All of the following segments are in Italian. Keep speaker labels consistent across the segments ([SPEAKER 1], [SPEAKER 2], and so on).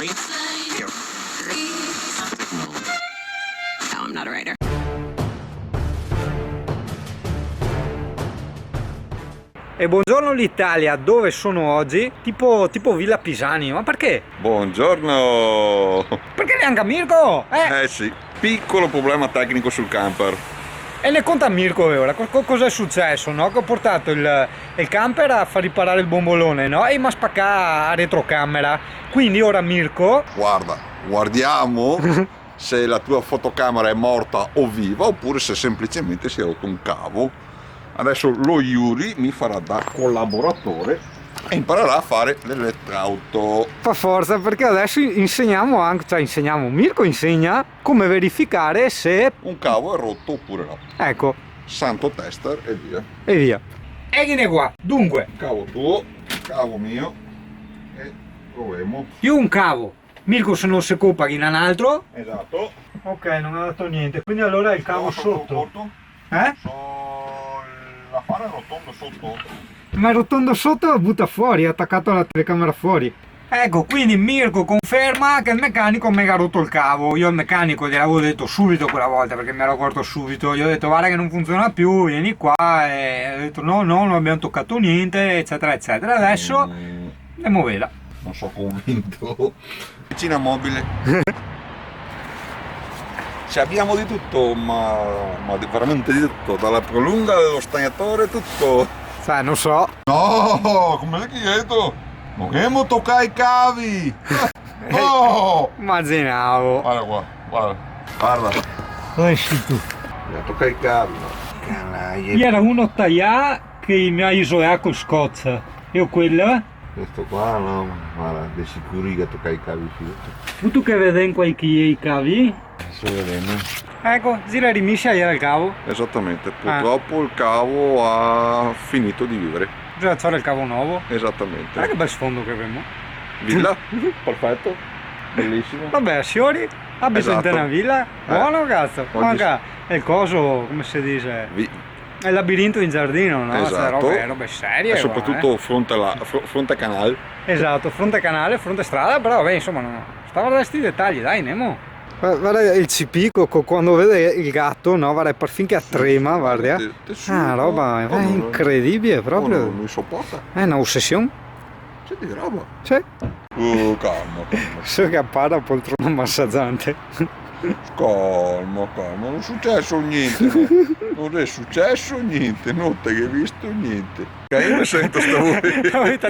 [SPEAKER 1] No, I'm not a writer.
[SPEAKER 2] E buongiorno l'Italia, dove sono oggi? Tipo Villa Pisani, ma perché?
[SPEAKER 3] Buongiorno!
[SPEAKER 2] Perché neanche Mirko?
[SPEAKER 3] Sì, piccolo problema tecnico sul camper.
[SPEAKER 2] E ne conta Mirko ora, cosa è successo, no? Che ho portato il camper a far riparare il bombolone, no? E mi ha spaccato la retrocamera, quindi ora Mirko...
[SPEAKER 3] Guardiamo se la tua fotocamera è morta o viva, oppure se semplicemente si è rotto un cavo. Adesso lo Yuri mi farà da collaboratore e imparerà a fare l'elettrauto.
[SPEAKER 2] Per forza, perché adesso insegniamo anche, Mirko insegna come verificare se...
[SPEAKER 3] un cavo è rotto oppure no.
[SPEAKER 2] Ecco.
[SPEAKER 3] Santo tester e via.
[SPEAKER 2] E via. E viene qua. Dunque,
[SPEAKER 3] Cavo tuo, cavo mio e proviamo.
[SPEAKER 2] io un cavo. Mirko se non si occupa in un altro.
[SPEAKER 3] Esatto.
[SPEAKER 2] Ok, non ha dato niente, quindi allora il cavo sotto.
[SPEAKER 3] Corto. L'affare è rotondo sotto.
[SPEAKER 2] Ma il rotondo sotto lo butta fuori, è attaccato alla telecamera fuori. Ecco, quindi Mirko conferma che il meccanico mi ha rotto il cavo. Io al meccanico gliel'avevo detto subito quella volta, perché mi ero accorto subito. Gli ho detto guarda che non funziona più, vieni qua. E ho detto no, non abbiamo toccato niente, eccetera, eccetera. Adesso andiamo veda.
[SPEAKER 3] Non so convinto. Vicina mobile. Ci abbiamo di tutto, ma veramente di tutto, dalla prolunga dello stagnatore tutto.
[SPEAKER 2] Sai, non so.
[SPEAKER 3] No, come l'hai chiesto? Non dobbiamo toccare i cavi! No!
[SPEAKER 2] Immaginavo.
[SPEAKER 3] Guarda qua, guarda.
[SPEAKER 2] Dove sei tu?
[SPEAKER 3] Dobbiamo toccare i cavi, no? Canaglie.
[SPEAKER 2] Era uno taglià che mi ha isolato con scotch. Io quella?
[SPEAKER 3] Questo qua no, guarda, di sicuro che toccare i cavi figo.
[SPEAKER 2] Tu che vedi in qualche i cavi?
[SPEAKER 3] Sto vedendo.
[SPEAKER 2] Ecco, gira rimiscia era il cavo.
[SPEAKER 3] Esattamente, purtroppo il cavo ha finito di vivere.
[SPEAKER 2] Bisogna fare il cavo nuovo.
[SPEAKER 3] Esattamente.
[SPEAKER 2] Guarda che bel sfondo che abbiamo.
[SPEAKER 3] Villa, perfetto, bellissimo.
[SPEAKER 2] Vabbè, signori, ha bisogno di una villa. Buono cazzo.
[SPEAKER 3] Oggi
[SPEAKER 2] Manca il coso, come si dice? È il labirinto in giardino, no?
[SPEAKER 3] Esatto.
[SPEAKER 2] Robe serie.
[SPEAKER 3] E soprattutto fronte canale.
[SPEAKER 2] Esatto, fronte canale, fronte strada, però vabbè, insomma, stava a questi dettagli, dai, Nemo. Guarda il CP quando vede il gatto, no? Guarda, per finché trema, guarda. Roba è incredibile proprio.
[SPEAKER 3] Non mi sopporta.
[SPEAKER 2] È un'ossessione.
[SPEAKER 3] C'è di roba.
[SPEAKER 2] Sì.
[SPEAKER 3] Calmo.
[SPEAKER 2] So che appare a poltrona massaggiante.
[SPEAKER 3] Calmo, non è successo niente. Non è successo niente, non ti hai visto niente. Io mi sento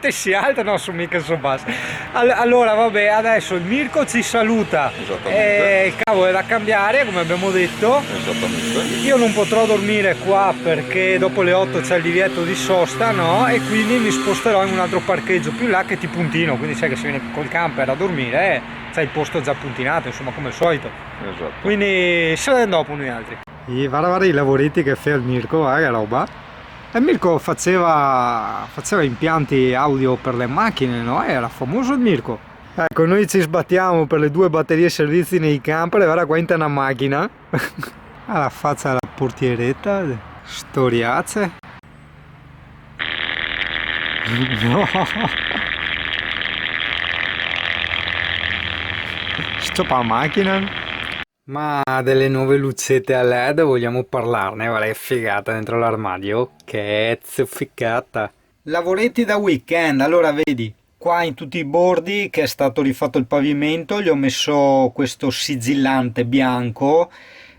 [SPEAKER 2] Te si alta, no, su mica su basso. Allora, vabbè, adesso il Mirko ci saluta.
[SPEAKER 3] Esattamente.
[SPEAKER 2] Il cavo è da cambiare, come abbiamo detto.
[SPEAKER 3] Esattamente.
[SPEAKER 2] Io non potrò dormire qua perché dopo le 8 c'è il divieto di sosta, no? E quindi mi sposterò in un altro parcheggio più in là che è Tipuntino. Quindi sai che se viene col camper a dormire, c'è il posto già puntinato, insomma, come al solito.
[SPEAKER 3] Esatto.
[SPEAKER 2] Quindi se ne dopo noi altri. Guarda i lavoretti che fa il Mirko, che roba. E Mirko faceva impianti audio per le macchine, no? Era famoso il Mirko. Ecco, noi ci sbattiamo per le 2 batterie servizi nei camper e guarda qua in una macchina. Alla faccia della portieretta, storiazze. No. Stoppa la macchina. Ma delle nuove lucette a LED vogliamo parlarne? Guarda che figata dentro l'armadio. Che ficcata. Lavoretti da weekend, allora vedi, qua in tutti i bordi che è stato rifatto il pavimento gli ho messo questo sigillante bianco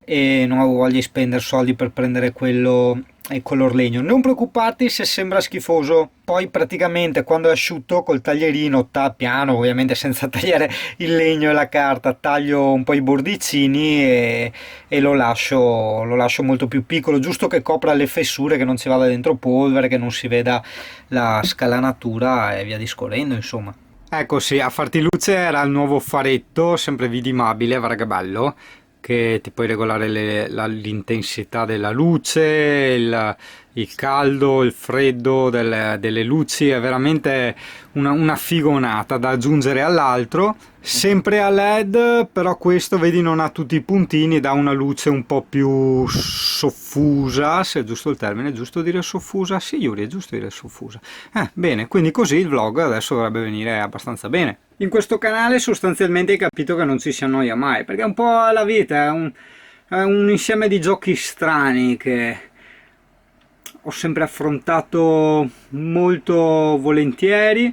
[SPEAKER 2] e non avevo voglia di spendere soldi per prendere quello e color legno. Non preoccuparti se sembra schifoso, poi praticamente quando è asciutto col taglierino piano, ovviamente senza tagliare il legno e la carta, taglio un po' i bordicini e lo lascio molto più piccolo, giusto che copra le fessure, che non ci vada dentro polvere, che non si veda la scalanatura e via discorrendo, insomma. Ecco, sì, a farti luce era il nuovo faretto, sempre vidimabile, guarda che bello, che ti puoi regolare l'intensità della luce, il caldo, il freddo delle luci, è veramente una figonata da aggiungere all'altro, sempre a LED, però questo vedi non ha tutti i puntini, dà una luce un po' più soffusa, se è giusto il termine, è giusto dire soffusa? Sì, Yuri, è giusto dire soffusa. Bene, quindi così il vlog adesso dovrebbe venire abbastanza bene. In questo canale sostanzialmente hai capito che non ci si annoia mai, perché un po' la vita è un insieme di giochi strani che ho sempre affrontato molto volentieri.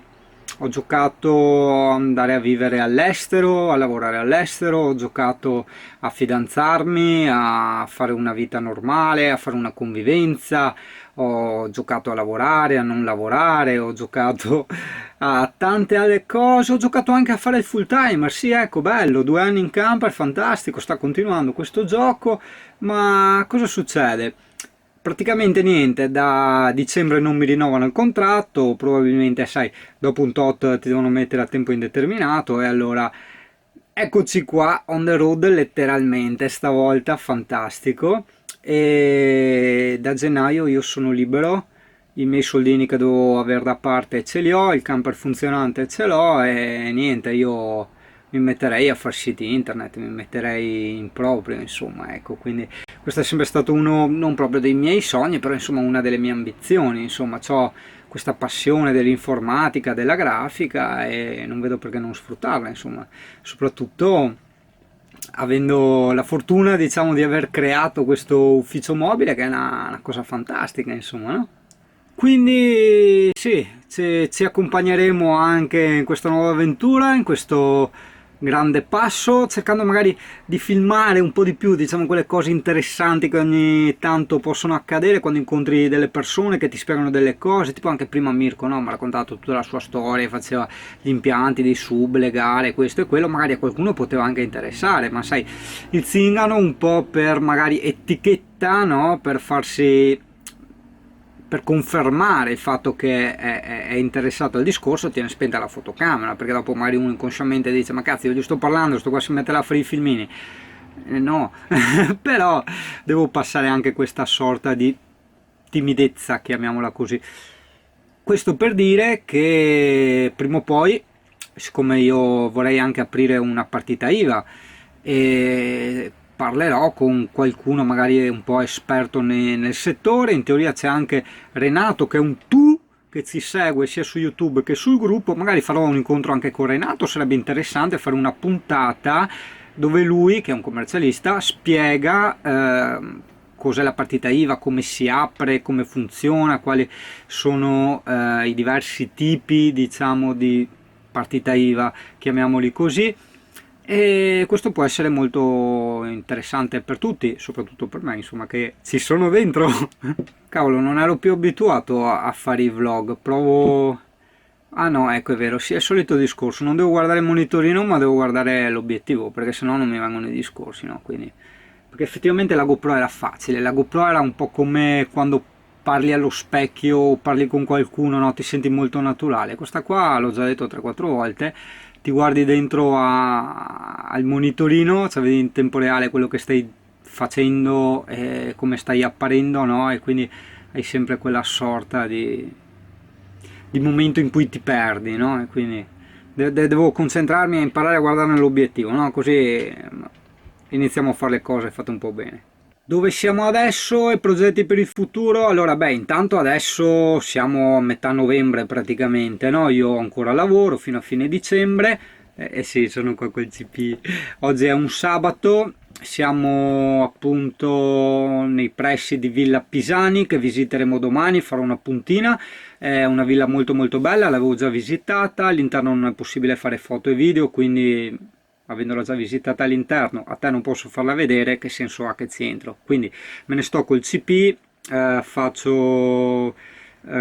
[SPEAKER 2] Ho giocato ad andare a vivere all'estero, a lavorare all'estero, ho giocato a fidanzarmi, a fare una vita normale, a fare una convivenza, ho giocato a lavorare, a non lavorare, ho giocato a tante altre cose, ho giocato anche a fare il full timer, sì ecco, bello, 2 anni in camper, fantastico, sta continuando questo gioco, ma cosa succede? Praticamente niente, da dicembre non mi rinnovano il contratto, probabilmente sai, dopo un tot ti devono mettere a tempo indeterminato e allora eccoci qua on the road letteralmente, stavolta fantastico e da gennaio io sono libero, i miei soldini che devo avere da parte ce li ho, il camper funzionante ce l'ho e niente, io mi metterei a fare siti internet, mi metterei in proprio, insomma, ecco, quindi questo è sempre stato uno, non proprio dei miei sogni, però insomma una delle mie ambizioni, insomma, ho questa passione dell'informatica, della grafica e non vedo perché non sfruttarla, insomma, soprattutto avendo la fortuna, diciamo, di aver creato questo ufficio mobile che è una cosa fantastica, insomma, no? Quindi sì, ci accompagneremo anche in questa nuova avventura, in questo grande passo, cercando magari di filmare un po' di più, diciamo, quelle cose interessanti che ogni tanto possono accadere quando incontri delle persone che ti spiegano delle cose, tipo anche prima Mirko, no? Mi ha raccontato tutta la sua storia, faceva gli impianti dei sub, le gare, questo e quello, magari a qualcuno poteva anche interessare, ma sai, il zingano un po' per magari etichetta, no? Per farsi, per confermare il fatto che è interessato al discorso, tiene spenta la fotocamera, perché dopo magari uno inconsciamente dice ma cazzo io gli sto parlando, sto qua si mette là a fare i filmini, no, però devo passare anche questa sorta di timidezza, chiamiamola così. Questo per dire che prima o poi, siccome io vorrei anche aprire una partita IVA e parlerò con qualcuno magari un po' esperto nel settore, in teoria c'è anche Renato che è un tu che ci segue sia su YouTube che sul gruppo, magari farò un incontro anche con Renato, sarebbe interessante fare una puntata dove lui, che è un commercialista, spiega cos'è la partita IVA, come si apre, come funziona, quali sono i diversi tipi, diciamo, di partita IVA, chiamiamoli così. E questo può essere molto interessante per tutti, soprattutto per me, insomma, che ci sono dentro. Cavolo, non ero più abituato a fare i vlog, provo... Ah no, ecco, è vero, sì, è il solito discorso, non devo guardare il monitorino ma devo guardare l'obiettivo, perché sennò non mi vengono i discorsi, no? Quindi... Perché effettivamente la GoPro era facile, la GoPro era un po' come quando parli allo specchio o parli con qualcuno, no? Ti senti molto naturale. Questa qua, l'ho già detto 3-4 volte, ti guardi dentro al monitorino, cioè vedi in tempo reale quello che stai facendo, come stai apparendo, no? E quindi hai sempre quella sorta di momento in cui ti perdi, no? E quindi devo concentrarmi a imparare a guardare nell'obiettivo, no? Così iniziamo a fare le cose fatte un po' bene. Dove siamo adesso e progetti per il futuro? Allora, beh, intanto adesso siamo a metà novembre praticamente, no? Io ho ancora lavoro fino a fine dicembre, sì, sono qua col CP. Oggi è un sabato, siamo appunto nei pressi di Villa Pisani che visiteremo domani, farò una puntina, è una villa molto molto bella, l'avevo già visitata, all'interno non è possibile fare foto e video, quindi... avendola già visitata all'interno, a te non posso farla vedere, che senso ha che ci entro? Quindi me ne sto col CP, faccio,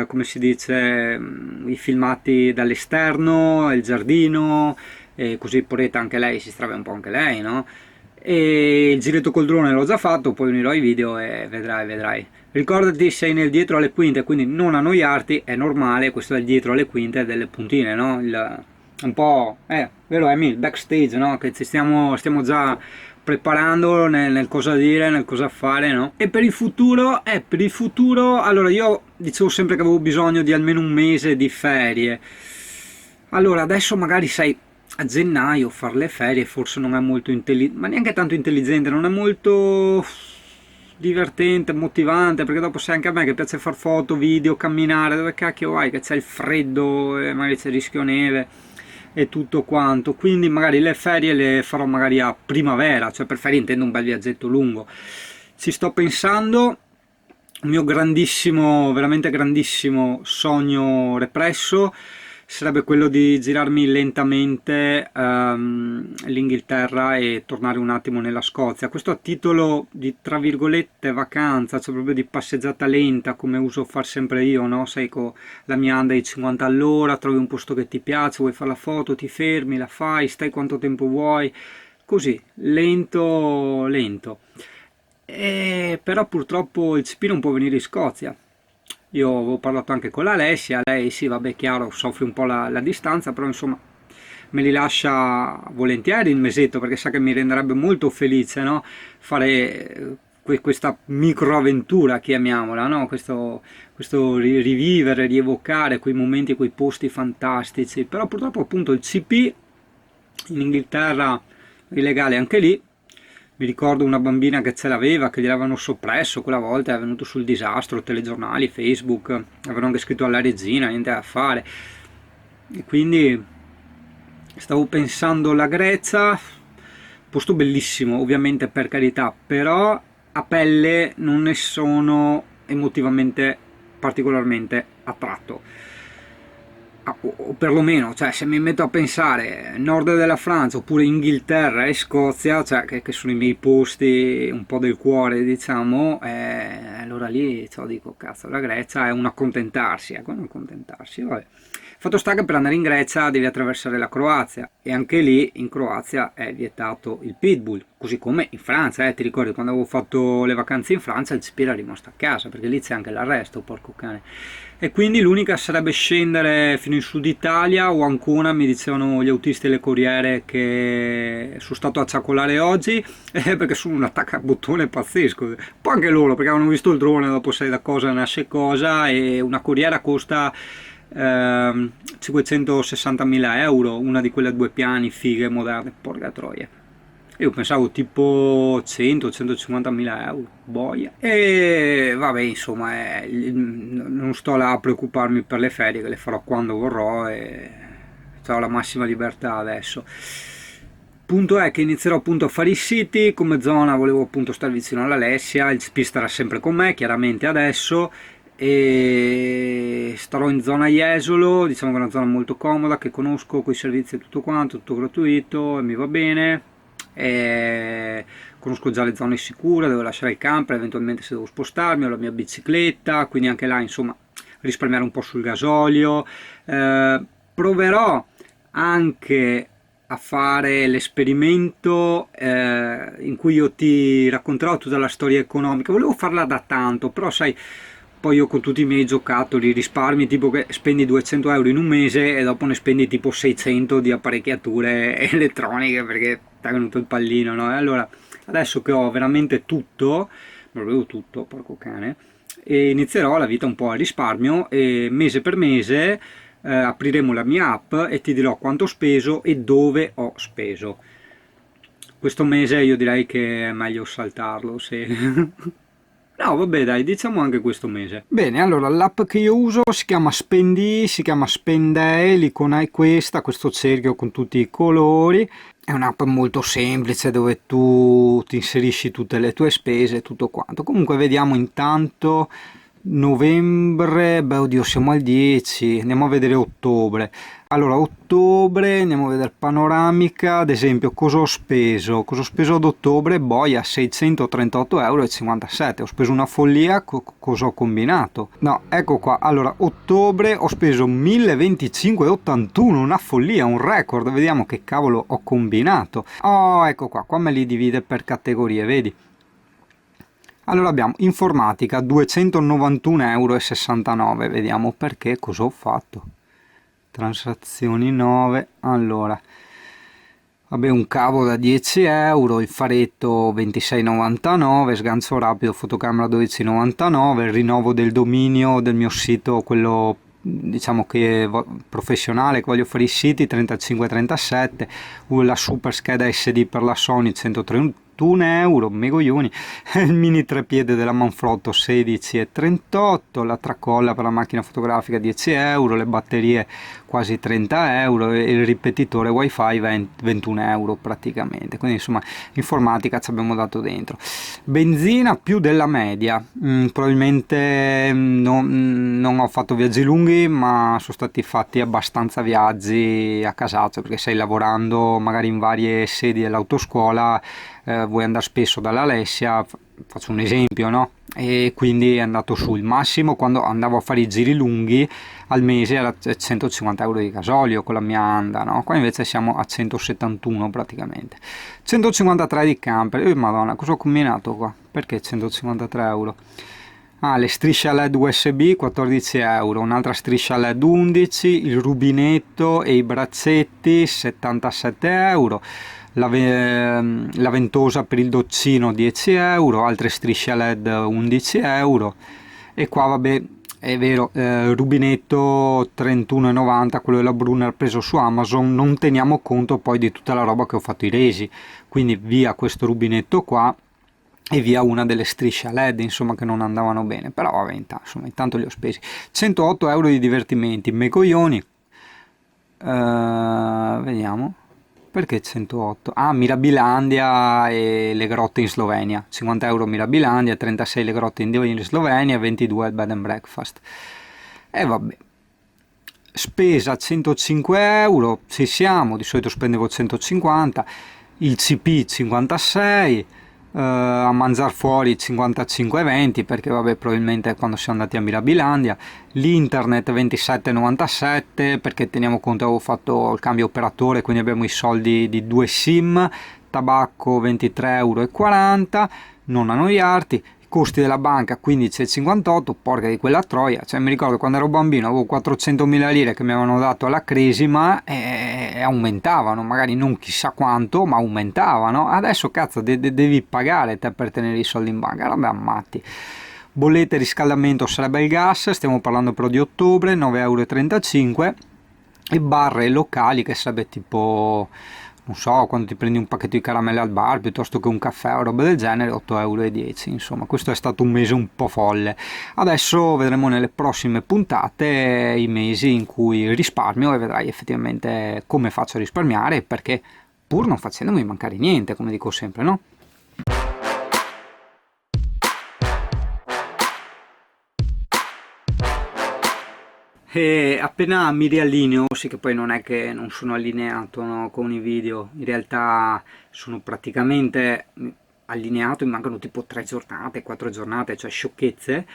[SPEAKER 2] come si dice, i filmati dall'esterno, il giardino, e così Poretta anche lei, si strave un po' anche lei, no? E il giretto col drone l'ho già fatto, poi unirò i video e vedrai. Ricordati, sei nel dietro alle quinte, quindi non annoiarti, è normale, questo è il dietro alle quinte delle puntine, no? un po', vero Amy, il backstage, no? Che ci stiamo già preparando nel cosa dire, nel cosa fare, no? E per il futuro, allora io dicevo sempre che avevo bisogno di almeno un mese di ferie. Allora adesso magari sai, a gennaio fare le ferie forse non è molto intelligente, ma neanche tanto intelligente, non è molto divertente, motivante, perché dopo sai anche a me che piace far foto, video, camminare, dove cacchio vai, che c'è il freddo e magari c'è il rischio neve e tutto quanto, quindi magari le ferie le farò magari a primavera, cioè per ferie intendo un bel viaggetto lungo. Ci sto pensando, il mio grandissimo, veramente grandissimo sogno represso sarebbe quello di girarmi lentamente l'Inghilterra e tornare un attimo nella Scozia. Questo a titolo di, tra virgolette, vacanza, cioè proprio di passeggiata lenta, come uso far sempre io, no? Sai, con la mia Honda ai 50 all'ora, trovi un posto che ti piace, vuoi fare la foto, ti fermi, la fai, stai quanto tempo vuoi, così, lento, lento. Però purtroppo il CP non può venire in Scozia. Io avevo parlato anche con l'Alessia, lei sì, vabbè, chiaro, soffre un po' la distanza, però insomma me li lascia volentieri il mesetto perché sa che mi renderebbe molto felice, no? Fare questa microavventura, chiamiamola, no? Questo rivivere, rievocare quei momenti, quei posti fantastici, però purtroppo appunto il CP in Inghilterra illegale anche lì. Mi ricordo una bambina che ce l'aveva, che gliel'avevano soppresso quella volta, è venuto sul disastro, telegiornali, Facebook, avevano anche scritto alla regina, niente da fare. E quindi stavo pensando alla Grecia, posto bellissimo, ovviamente per carità, però a pelle non ne sono emotivamente particolarmente attratto. O perlomeno, cioè, se mi metto a pensare nord della Francia oppure Inghilterra e Scozia, cioè, che sono i miei posti un po' del cuore, diciamo, allora lì cioè, dico, cazzo, la Grecia è un accontentarsi, ecco, un accontentarsi, vabbè. Fatto sta che per andare in Grecia devi attraversare la Croazia e anche lì in Croazia è vietato il pitbull, così come in Francia, ti ricordi quando avevo fatto le vacanze in Francia il CP era rimasto a casa perché lì c'è anche l'arresto, porco cane. E quindi l'unica sarebbe scendere fino in Sud Italia o Ancona, mi dicevano gli autisti e le corriere che sono stato a ciacolare oggi perché sono un attaccabottone pazzesco. Poi anche loro perché avevano visto il drone, dopo sai da cosa nasce cosa, e una corriera costa 560.000 euro, una di quelle a due piani fighe moderne, porca troia. Io pensavo tipo 100-150.000 euro, boia. E vabbè, insomma, non sto là a preoccuparmi per le ferie, che le farò quando vorrò e ho la massima libertà adesso. Punto è che inizierò appunto a fare i siti, come zona volevo appunto stare vicino all'Alessia, il CP starà sempre con me, chiaramente adesso, e starò in zona Jesolo, diciamo che è una zona molto comoda, che conosco, con i servizi e tutto quanto, tutto gratuito e mi va bene. Conosco già le zone sicure dove lasciare il camper, eventualmente se devo spostarmi, ho la mia bicicletta, quindi anche là insomma risparmiare un po' sul gasolio. Proverò anche a fare l'esperimento in cui io ti racconterò tutta la storia economica. Volevo farla da tanto, però sai, poi io con tutti i miei giocattoli risparmi, tipo che spendi 200 euro in un mese e dopo ne spendi tipo 600 di apparecchiature elettroniche perché ti è venuto il pallino, no? E allora adesso che ho veramente tutto, proprio tutto, porco cane, e inizierò la vita un po' a risparmio e mese per mese apriremo la mia app e ti dirò quanto ho speso e dove ho speso. Questo mese io direi che è meglio saltarlo se... No, vabbè, dai, diciamo anche questo mese. Bene, allora l'app che io uso si chiama Spendi, si chiama Spendee, l'icona è questa, questo cerchio con tutti i colori. È un'app molto semplice dove tu ti inserisci tutte le tue spese e tutto quanto. Comunque vediamo intanto novembre, beh oddio siamo al 10, andiamo a vedere ottobre. Allora ottobre, andiamo a vedere panoramica, ad esempio cosa ho speso ad ottobre, boia 638,57 euro, ho speso una follia, cosa ho combinato? No, ecco qua, allora ottobre ho speso 1025,81, una follia, un record, vediamo che cavolo ho combinato. Oh, ecco qua me li divide per categorie, vedi? Allora abbiamo informatica 291,69 euro, vediamo perché, cosa ho fatto. transazioni 9, allora, vabbè, un cavo da 10 euro, il faretto 26,99, sgancio rapido, fotocamera 12,99, il rinnovo del dominio del mio sito, quello diciamo che professionale, che voglio fare i siti, 35,37, la super scheda SD per la Sony 131 euro, megoglioni, il mini treppiede della Manfrotto 16,38, la tracolla per la macchina fotografica 10 euro, le batterie quasi 30 euro e il ripetitore wifi 21 euro praticamente. Quindi insomma informatica ci abbiamo dato dentro. Benzina più della media, probabilmente non ho fatto viaggi lunghi, ma sono stati fatti abbastanza viaggi a casaccio, perché stai lavorando magari in varie sedi dell'autoscuola, vuoi andare spesso dall'Alessia, faccio un esempio, no? E quindi è andato su. Il massimo quando andavo a fare i giri lunghi al mese era 150 euro di gasolio con la mia Anda, no? Qua invece siamo a 171 praticamente. 153 di camper. Madonna, cosa ho combinato qua? Perché 153 euro? Ah, le strisce LED USB 14 euro, un'altra striscia LED 11, il rubinetto e i braccetti 77 euro, la ventosa per il doccino 10 euro, altre strisce LED 11 euro e qua vabbè è vero, rubinetto 31,90, quello della Brunner preso su Amazon, non teniamo conto poi di tutta la roba che ho fatto i resi, quindi via questo rubinetto qua e via una delle strisce a LED insomma che non andavano bene, però vabbè intanto li ho spesi. 108 euro di divertimenti, megoglioni. Vediamo perché 108. Ah, Mirabilandia e le grotte in Slovenia, 50 euro Mirabilandia, 36 le grotte in Slovenia, 22 il bed and breakfast. E vabbè, spesa 105 euro, ci siamo, di solito spendevo 150, il CP 56, a mangiare fuori 55,20 perché vabbè probabilmente quando siamo andati a Mirabilandia, l'internet 27,97 perché teniamo conto avevo fatto il cambio operatore, quindi abbiamo i soldi di 2 sim, tabacco 23,40 euro, non annoiarti, costi della banca 15,58, porca di quella troia, cioè mi ricordo quando ero bambino avevo 400.000 lire che mi avevano dato alla Cresima e aumentavano, magari non chissà quanto, ma aumentavano, adesso cazzo devi pagare te per tenere i soldi in banca, vabbè matti. Bollette riscaldamento sarebbe il gas, stiamo parlando però di ottobre, 9,35 euro, e barre locali che sarebbe tipo, non so, quando ti prendi un pacchetto di caramelle al bar piuttosto che un caffè o roba del genere, 8,10 euro. Insomma, questo è stato un mese un po' folle. Adesso vedremo nelle prossime puntate i mesi in cui risparmio e vedrai effettivamente come faccio a risparmiare, perché pur non facendomi mancare niente, come dico sempre, no? E appena mi riallineo, sì che poi non è che non sono allineato, no, con i video, in realtà sono praticamente allineato, mi mancano tipo 3 giornate, 4 giornate, cioè sciocchezze,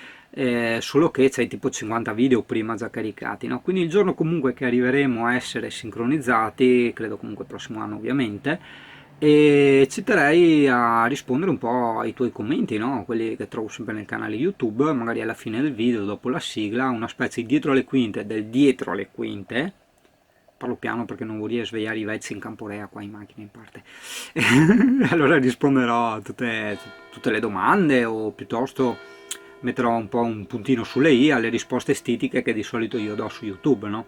[SPEAKER 2] solo che c'hai tipo 50 video prima già caricati, no? Quindi il giorno comunque che arriveremo a essere sincronizzati, credo comunque il prossimo anno ovviamente, e ci terrei a rispondere un po' ai tuoi commenti, no? Quelli che trovo sempre nel canale YouTube, magari alla fine del video, dopo la sigla, una specie di dietro le quinte del dietro le quinte. Parlo piano perché non vorrei svegliare i vezzi in Camporea qua in macchina in parte. Allora risponderò a tutte le domande o piuttosto metterò un po' un puntino sulle i alle risposte stitiche che di solito io do su YouTube, no?